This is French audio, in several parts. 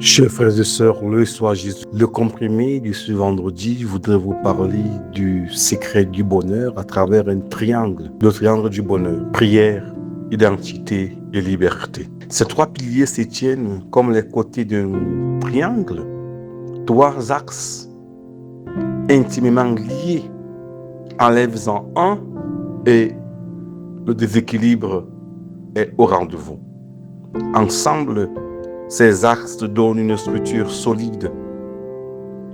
Chers frères et sœurs, le soir Jésus, le comprimé de ce vendredi, je voudrais vous parler du secret du bonheur à travers un triangle, le triangle du bonheur, prière, identité et liberté. Ces trois piliers se tiennent comme les côtés d'un triangle, trois axes intimement liés, enlève-en un et le déséquilibre est au rendez-vous. Ensemble, ces axes donnent une structure solide,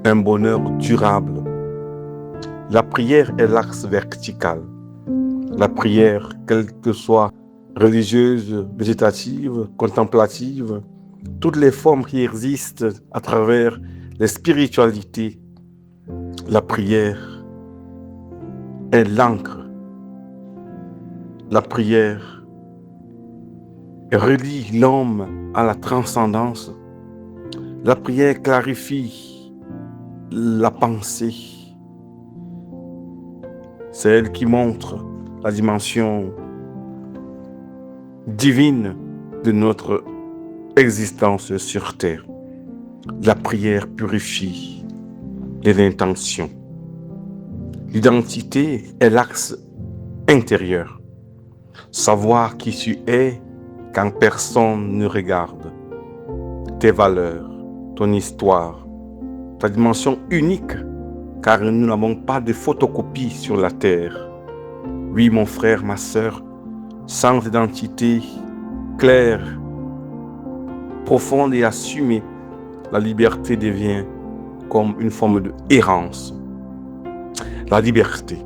un bonheur durable. La prière est l'axe vertical. La prière, quelle que soit religieuse, végétative, contemplative, toutes les formes qui existent à travers les spiritualités, la prière est l'encre. La prière relie l'homme à la transcendance. La prière clarifie la pensée. C'est elle qui montre la dimension divine de notre existence sur terre. La prière purifie les intentions. L'identité est l'axe intérieur. Savoir qui tu es quand personne ne regarde. Tes valeurs, ton histoire, ta dimension unique, car nous n'avons pas de photocopie sur la terre. Oui, mon frère, ma sœur, sans identité claire, profonde et assumée, la liberté devient comme une forme de errance. La liberté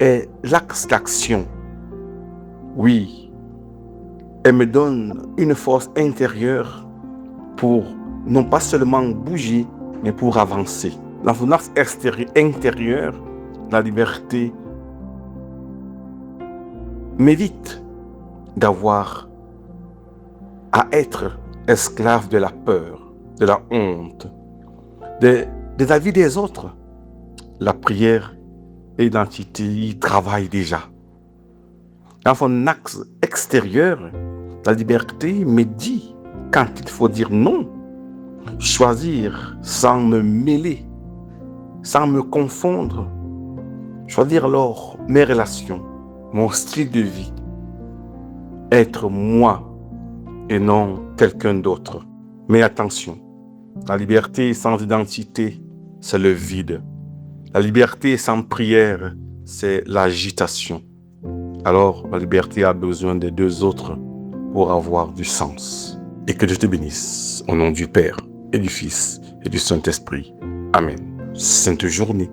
est l'axe d'action. Oui, elle me donne une force intérieure pour non pas seulement bouger, mais pour avancer. Dans son axe intérieur, la liberté m'évite d'avoir à être esclave de la peur, de la honte, des avis des autres. La prière et l'identité y travaillent déjà. Dans son axe extérieur, la liberté me dit quand il faut dire non, choisir sans me mêler, sans me confondre, choisir alors mes relations, mon style de vie, être moi et non quelqu'un d'autre. Mais attention, la liberté sans identité, c'est le vide. La liberté sans prière, c'est l'agitation. Alors, la liberté a besoin des deux autres pour avoir du sens. Et que Dieu te bénisse, au nom du Père, et du Fils, et du Saint-Esprit. Amen. Sainte journée.